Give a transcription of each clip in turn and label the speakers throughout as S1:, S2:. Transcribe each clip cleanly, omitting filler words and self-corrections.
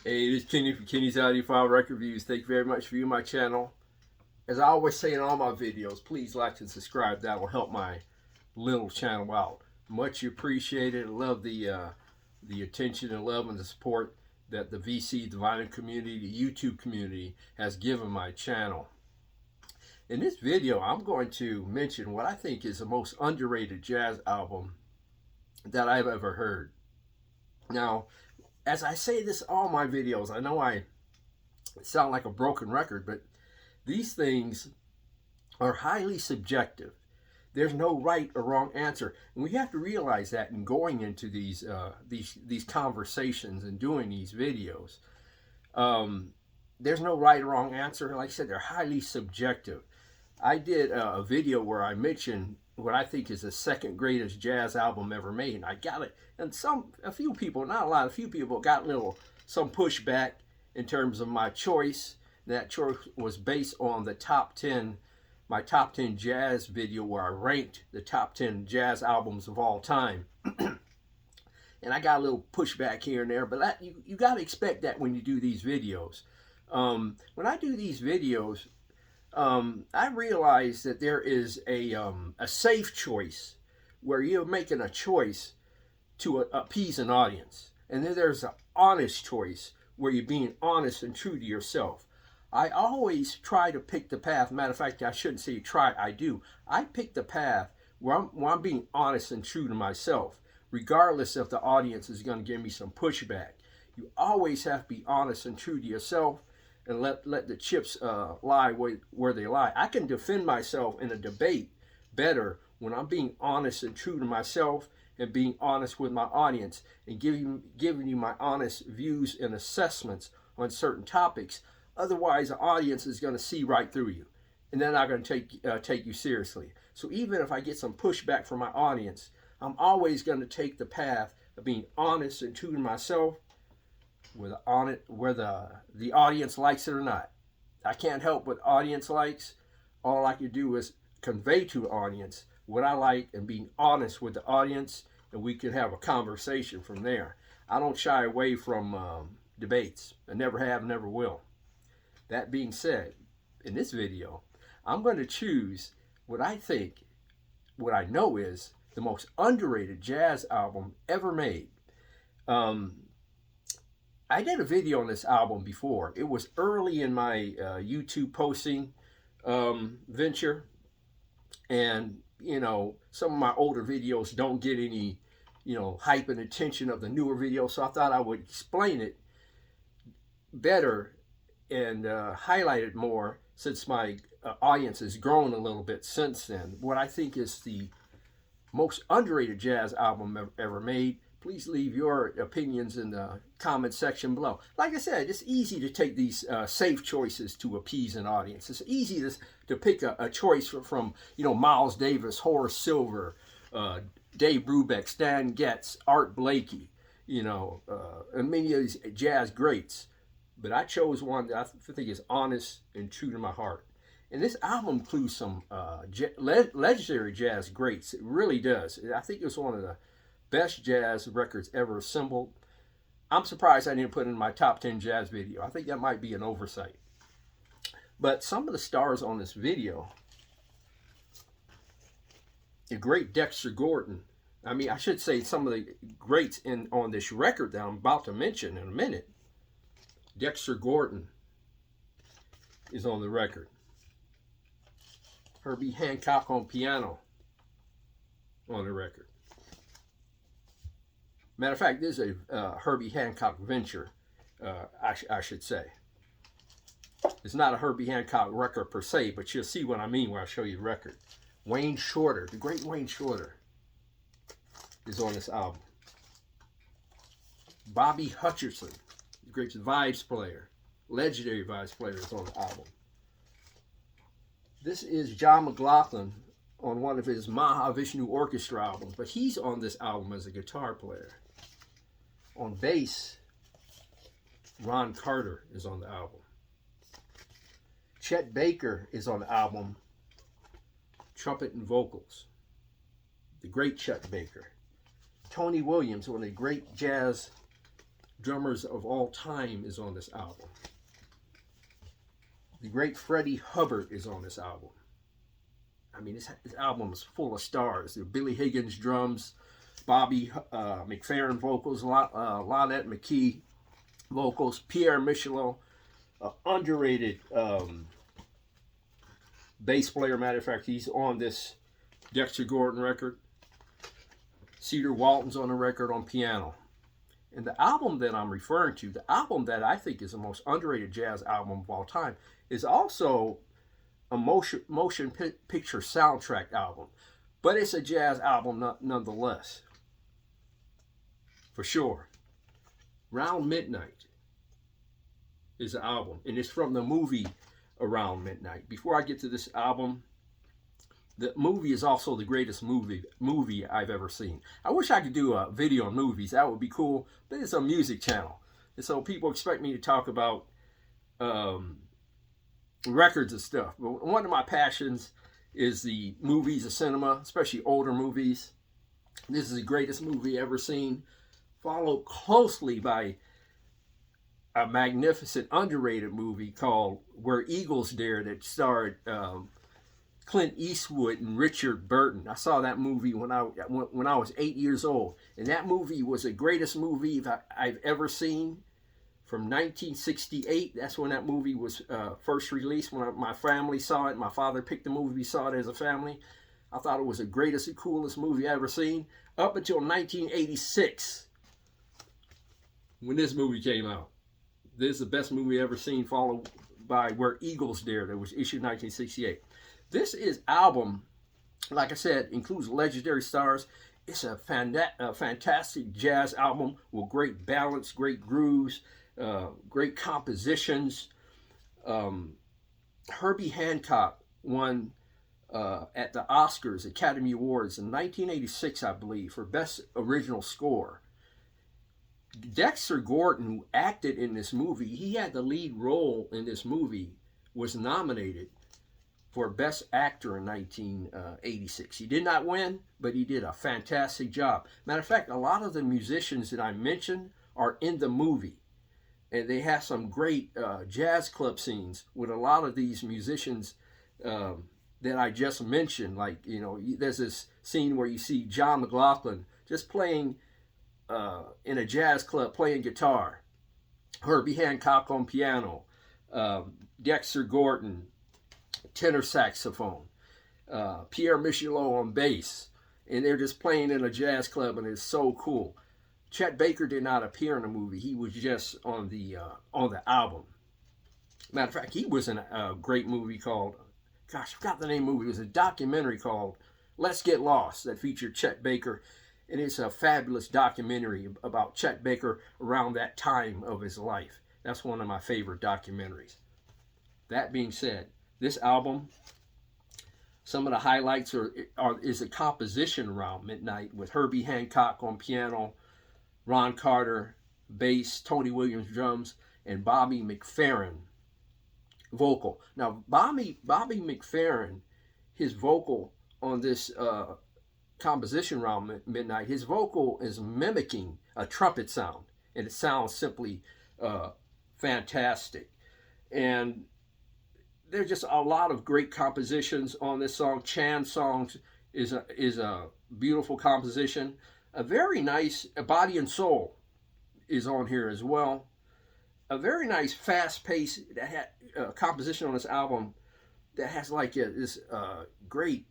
S1: Hey, this is Kenny from Kenny's Audiophile Record Reviews. Thank you very much for viewing my channel. As I always say in all my videos, please like and subscribe. That will help my little channel out. Much appreciated. I love the attention and love and the support that the VC, the vinyl community, the YouTube community has given my channel. In this video, I'm going to mention what I think is the most underrated jazz album that I've ever heard. Now, as I say this in all my videos, I know I sound like a broken record, but these things are highly subjective. There's no right or wrong answer, and we have to realize that in going into these conversations and doing these videos. There's no right or wrong answer. Like I said, they're highly subjective. I did a video where I mentioned what I think is the second greatest jazz album ever made, and I got it. And a few people, not a lot, a few people got some pushback in terms of my choice. That choice was based on the my top 10 jazz video where I ranked the top 10 jazz albums of all time. And I got a little pushback here and there, but you got to expect that when you do these videos. When I do these videos, I realize that there is a safe choice where you're making a choice to appease an audience. And then there's an honest choice where you're being honest and true to yourself. I always try to pick the path. Matter of fact, I shouldn't say try, I do. I pick the path where I'm being honest and true to myself, regardless if the audience is going to give me some pushback. You always have to be honest and true to yourself and let the chips lie where they lie. I can defend myself in a debate better when I'm being honest and true to myself and being honest with my audience and giving you my honest views and assessments on certain topics. Otherwise, the audience is going to see right through you, and they're not going to take you seriously. So even if I get some pushback from my audience, I'm always going to take the path of being honest and true to myself, whether the audience likes it or not. I can't help what the audience likes. All I can do is convey to the audience what I like and being honest with the audience, and we can have a conversation from there. I don't shy away from debates. I never have, never will. That being said, in this video, I'm going to choose what I know is the most underrated jazz album ever made. I did a video on this album before. It was early in my YouTube posting venture, and some of my older videos don't get any hype and attention of the newer videos, so I thought I would explain it better and highlight it more since my audience has grown a little bit since then. What I think is the most underrated jazz album ever made. Please leave your opinions in the comment section below. Like I said, it's easy to take these safe choices to appease an audience. It's easy to pick a choice from Miles Davis, Horace Silver, Dave Brubeck, Stan Getz, Art Blakey, and many of these jazz greats. But I chose one that I think is honest and true to my heart. And this album includes some legendary jazz greats. It really does. I think it was one of the best jazz records ever assembled. I'm surprised I didn't put it in my top 10 jazz video. I think that might be an oversight. But some of the stars on this video, the great Dexter Gordon. I should say some of the greats on this record that I'm about to mention in a minute. Dexter Gordon is on the record. Herbie Hancock on piano on the record. Matter of fact, this is a Herbie Hancock venture, I should say. It's not a Herbie Hancock record per se, but you'll see what I mean when I show you the record. Wayne Shorter, the great Wayne Shorter, is on this album. Bobby Hutcherson, the great vibes player, legendary vibes player, is on the album. This is John McLaughlin on one of his Mahavishnu Orchestra albums, but he's on this album as a guitar player. On bass, Ron Carter is on the album. Chet Baker is on the album, trumpet and vocals. The great Chet Baker. Tony Williams, one of the great jazz drummers of all time is on this album. The great Freddie Hubbard is on this album. I mean, this album is full of stars. There are Billy Higgins drums, Bobby McFerrin vocals, Lonette McKee vocals, Pierre Michelot, underrated bass player. Matter of fact, he's on this Dexter Gordon record. Cedar Walton's on the record on piano. And the album that I'm referring to, the album that I think is the most underrated jazz album of all time, is also a motion picture soundtrack album. But it's a jazz album nonetheless. For sure. Round Midnight is the album. And it's from the movie Around Midnight. Before I get to this album, the movie is also the greatest movie I've ever seen. I wish I could do a video on movies. That would be cool. But it's a music channel. And so people expect me to talk about records and stuff. But one of my passions is the movies, the cinema, especially older movies. This is the greatest movie ever seen. Followed closely by a magnificent, underrated movie called Where Eagles Dare that starred Clint Eastwood and Richard Burton. I saw that movie when I was 8 years old, and that movie was the greatest movie I've ever seen. From 1968, that's when that movie was first released. When my family saw it, my father picked the movie, we saw it as a family. I thought it was the greatest and coolest movie I ever seen. Up until 1986, when this movie came out. This is the best movie ever seen, followed by Where Eagles Dare, that was issued in 1968. This album, like I said, includes legendary stars. It's a fantastic jazz album with great balance, great grooves, great compositions. Herbie Hancock won at the Oscars, Academy Awards in 1986, I believe, for Best Original Score. Dexter Gordon, who acted in this movie, he had the lead role in this movie, was nominated for Best Actor in 1986. He did not win, but he did a fantastic job. Matter of fact, a lot of the musicians that I mentioned are in the movie. And they have some great jazz club scenes with a lot of these musicians that I just mentioned. Like, you know, there's this scene where you see John McLaughlin just playing in a jazz club, playing guitar. Herbie Hancock on piano. Dexter Gordon, tenor saxophone. Pierre Michelot on bass. And they're just playing in a jazz club, and it's so cool. Chet Baker did not appear in the movie. He was just on the album. Matter of fact, he was in a great movie called, gosh, I forgot the name of the movie. It was a documentary called Let's Get Lost that featured Chet Baker. And it's a fabulous documentary about Chet Baker around that time of his life. That's one of my favorite documentaries. That being said, this album, some of the highlights is a composition Around Midnight with Herbie Hancock on piano, Ron Carter bass, Tony Williams drums, and Bobby McFerrin vocal. Now, Bobby McFerrin, his vocal on this composition Around Midnight, his vocal is mimicking a trumpet sound, and it sounds simply fantastic. And there's just a lot of great compositions on this song. Chan Songs is a beautiful composition. A very nice Body and Soul is on here as well. A very nice fast-paced composition on this album that has like this great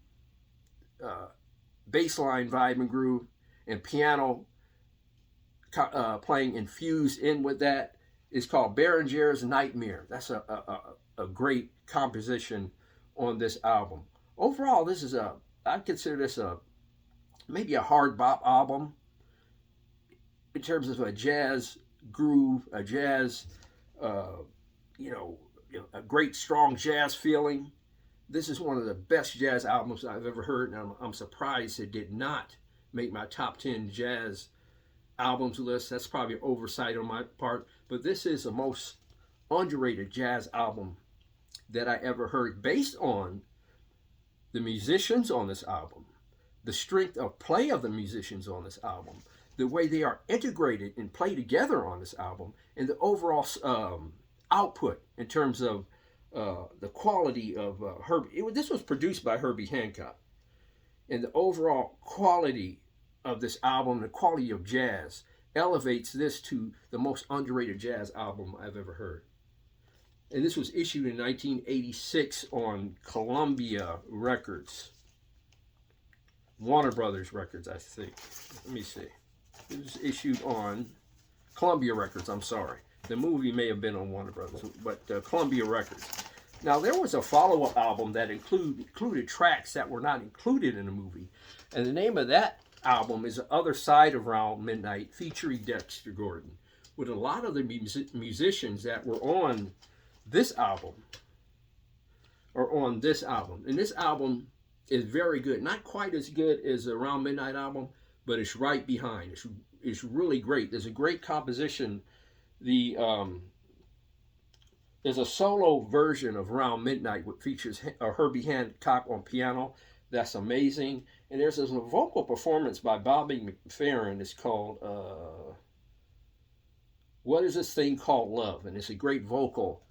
S1: bass line vibe and groove, and piano playing infused in with that. Is called Berenger's Nightmare. That's a great composition on this album. Overall, this is I consider this maybe a hard bop album in terms of a jazz groove, a jazz, a great strong jazz feeling. This is one of the best jazz albums I've ever heard, and I'm surprised it did not make my top 10 jazz albums list. That's probably an oversight on my part, but this is the most underrated jazz album that I ever heard, based on the musicians on this album, the strength of play of the musicians on this album, the way they are integrated and play together on this album, and the overall output in terms of the quality of Herbie. This was produced by Herbie Hancock, and the overall quality of this album, the quality of jazz, elevates this to the most underrated jazz album I've ever heard. And this was issued in 1986 on Columbia Records. Warner Brothers Records, I think. Let me see. It was issued on Columbia Records, I'm sorry. The movie may have been on Warner Brothers, but Columbia Records. Now, there was a follow-up album that included tracks that were not included in the movie. And the name of that album is The Other Side of Around Midnight, featuring Dexter Gordon, with a lot of the musicians that were on this album, or on this album. And this album is very good. Not quite as good as the Around Midnight album, but it's right behind. It's really great. There's a great composition. There's a solo version of Around Midnight which features Herbie Hancock on piano. That's amazing. And there's a vocal performance by Bobby McFerrin. It's called What Is This Thing Called Love? And it's a great vocal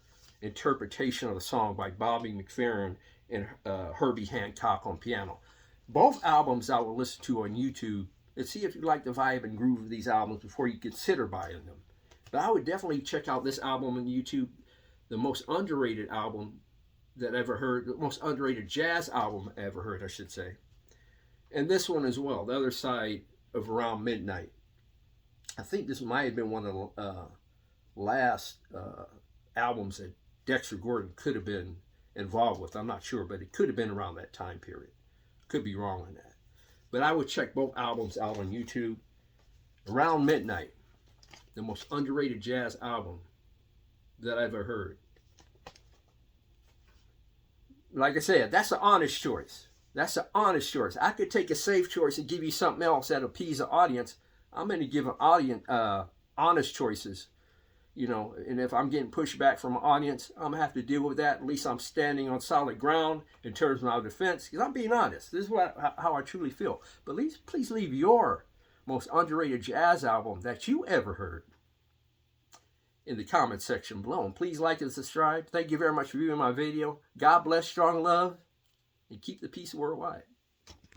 S1: interpretation of the song by Bobby McFerrin and Herbie Hancock on piano. Both albums I will listen to on YouTube and see if you like the vibe and groove of these albums before you consider buying them. But I would definitely check out this album on YouTube, the most underrated album that I ever heard, the most underrated jazz album I ever heard, I should say. And this one as well, The Other Side of Around Midnight. I think this might have been one of the last albums that Dexter Gordon could have been involved with. I'm not sure, but it could have been around that time period. Could be wrong on that. But I would check both albums out on YouTube. Around Midnight, the most underrated jazz album that I've ever heard. Like I said, that's an honest choice. That's an honest choice. I could take a safe choice and give you something else that appease the audience. I'm going to give an audience honest choices. You know, and if I'm getting pushback from an audience, I'm going to have to deal with that. At least I'm standing on solid ground in terms of my defense, because I'm being honest. This is how I truly feel. But please leave your most underrated jazz album that you ever heard in the comment section below. And please like and subscribe. Thank you very much for viewing my video. God bless, strong love, and keep the peace worldwide.